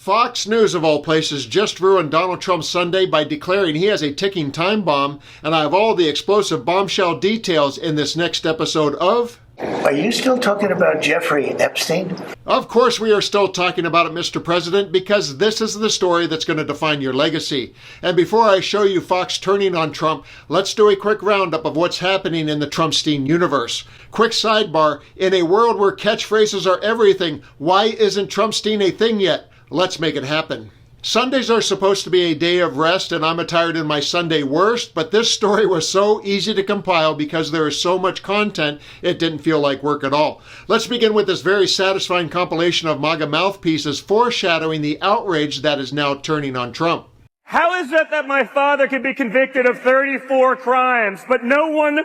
Fox News, of all places, just ruined Donald Trump's Sunday by declaring he has a ticking time bomb, and I have all the explosive bombshell details in this next episode of... Are you still talking about Jeffrey Epstein? Of course we are still talking about it, Mr. President, because this is the story that's going to define your legacy. And before I show you Fox turning on Trump, let's do a quick roundup of what's happening in the Trumpstein universe. Quick sidebar, in a world where catchphrases are everything, why isn't Trumpstein a thing yet? Let's make it happen. Sundays are supposed to be a day of rest, and I'm attired in my Sunday worst, but this story was so easy to compile because there is so much content, it didn't feel like work at all. Let's begin with this very satisfying compilation of MAGA mouthpieces foreshadowing the outrage that is now turning on Trump. How is it that my father could be convicted of 34 crimes, but no one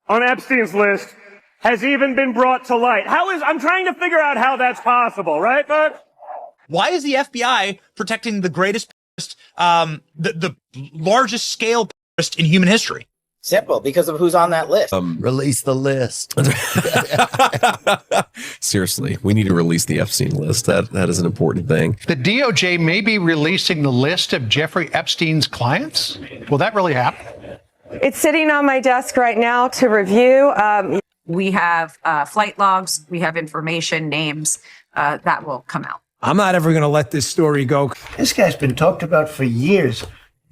on Epstein's list has even been brought to light? I'm trying to figure out how that's possible, right, folks? Why is the FBI protecting the greatest, the largest scale in human history? Simple, because of who's on that list. Release the list. Seriously, we need to release the Epstein list. That is an important thing. The DOJ may be releasing the list of Jeffrey Epstein's clients. Will that really happen? It's sitting on my desk right now to review. We have flight logs, we have information, names that will come out. I'm not ever going to let this story go. This guy's been talked about for years.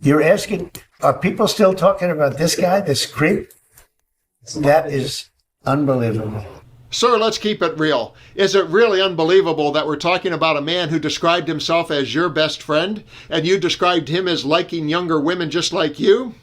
You're asking, are people still talking about this guy, this creep? That is unbelievable. Sir, let's keep it real. Is it really unbelievable that we're talking about a man who described himself as your best friend, and you described him as liking younger women just like you?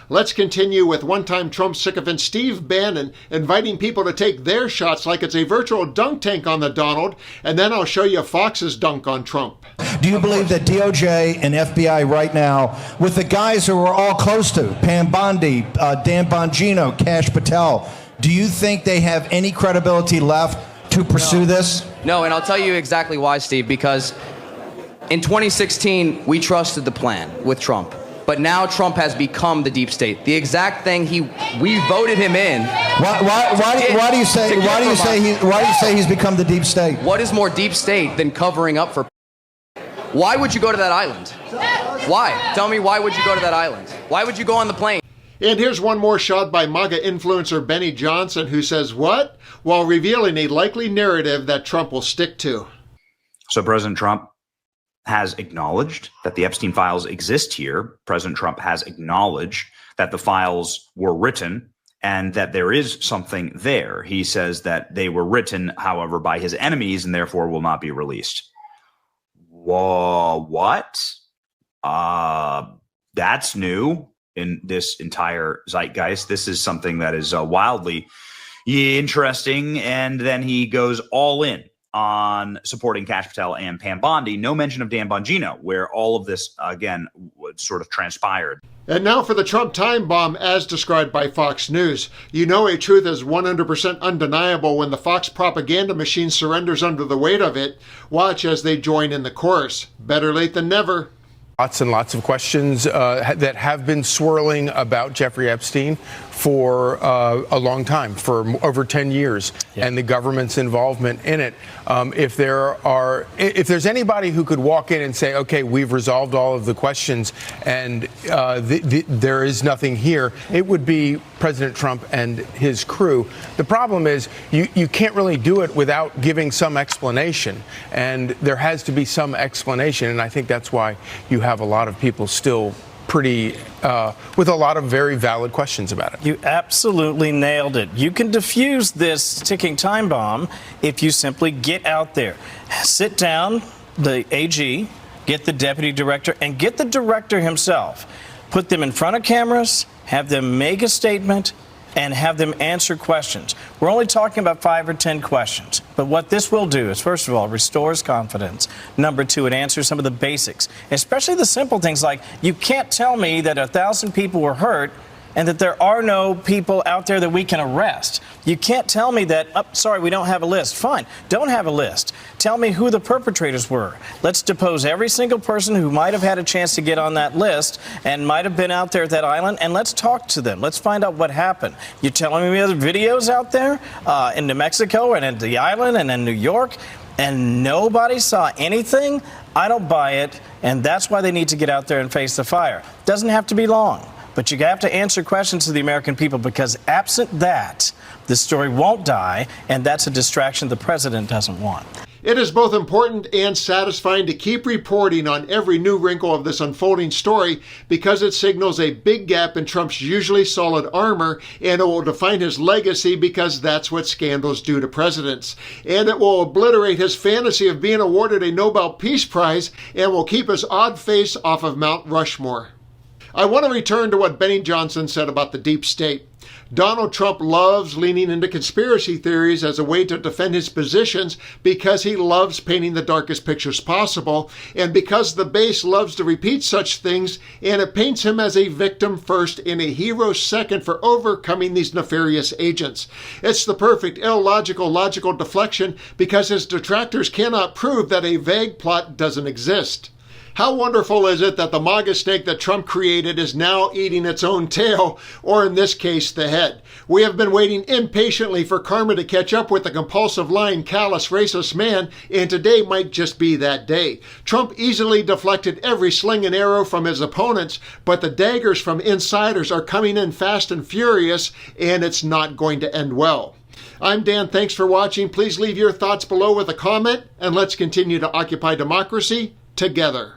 Let's continue with one-time Trump sycophant Steve Bannon inviting people to take their shots like it's a virtual dunk tank on the Donald, and then I'll show you Fox's dunk on Trump. Do you believe that DOJ and FBI right now, with the guys who we're all close to, Pam Bondi, Dan Bongino, Kash Patel, do you think they have any credibility left to pursue this? No, and I'll tell you exactly why, Steve, because in 2016, we trusted the plan with Trump. But now Trump has become the deep state. The exact thing we voted him in. Why do you say he's become the deep state? What is more deep state than covering up for? Why would you go to that island? Why? Tell me, why would you go to that island? Why would you go on the plane? And here's one more shot by MAGA influencer Benny Johnson, who says what? While revealing a likely narrative that Trump will stick to. So President Trump has acknowledged that the Epstein files exist here. President Trump has acknowledged that the files were written and that there is something there. He says that they were written, however, by his enemies and therefore will not be released. Whoa, what? That's new in this entire zeitgeist. This is something that is wildly interesting. And then he goes all in on supporting Kash Patel and Pam Bondi. No mention of Dan Bongino, where all of this, again, sort of transpired. And now for the Trump time bomb as described by Fox News. You know a truth is 100% undeniable when the Fox propaganda machine surrenders under the weight of it. Watch as they join in the chorus. Better late than never. Lots and lots of questions that have been swirling about Jeffrey Epstein for a long time, for over 10 years, and the government's involvement in it. If there's anybody who could walk in and say, okay, we've resolved all of the questions and there is nothing here, it would be President Trump and his crew. The problem is you can't really do it without giving some explanation, and there has to be some explanation, and I think that's why you have a lot of people still pretty with a lot of very valid questions about it. You absolutely nailed it. You can defuse this ticking time bomb if you simply get out there, sit down, the AG, get the deputy director, and get the director himself. Put them in front of cameras, have them make a statement, and have them answer questions. We're only talking about 5 or 10 questions. But what this will do is, first of all, restores confidence. Number 2, it answers some of the basics, especially the simple things like, you can't tell me that 1,000 people were hurt and that there are no people out there that we can arrest. You can't tell me that, oh, sorry, we don't have a list. Fine, don't have a list. Tell me who the perpetrators were. Let's depose every single person who might have had a chance to get on that list and might have been out there at that island, and let's talk to them. Let's find out what happened. You're telling me other videos out there in New Mexico and at the island and in New York? and nobody saw anything, I don't buy it, and that's why they need to get out there and face the fire. Doesn't have to be long, but you have to answer questions to the American people, because absent that, this story won't die, and that's a distraction the president doesn't want. It is both important and satisfying to keep reporting on every new wrinkle of this unfolding story, because it signals a big gap in Trump's usually solid armor, and it will define his legacy, because that's what scandals do to presidents. And it will obliterate his fantasy of being awarded a Nobel Peace Prize, and will keep his odd face off of Mount Rushmore. I want to return to what Benny Johnson said about the deep state. Donald Trump loves leaning into conspiracy theories as a way to defend his positions, because he loves painting the darkest pictures possible, and because the base loves to repeat such things, and it paints him as a victim first and a hero second for overcoming these nefarious agents. It's the perfect illogical logical deflection, because his detractors cannot prove that a vague plot doesn't exist. How wonderful is it that the MAGA snake that Trump created is now eating its own tail, or in this case, the head. We have been waiting impatiently for karma to catch up with the compulsive, lying, callous, racist man, and today might just be that day. Trump easily deflected every sling and arrow from his opponents, but the daggers from insiders are coming in fast and furious, and it's not going to end well. I'm Dan. Thanks for watching. Please leave your thoughts below with a comment, and let's continue to occupy democracy together.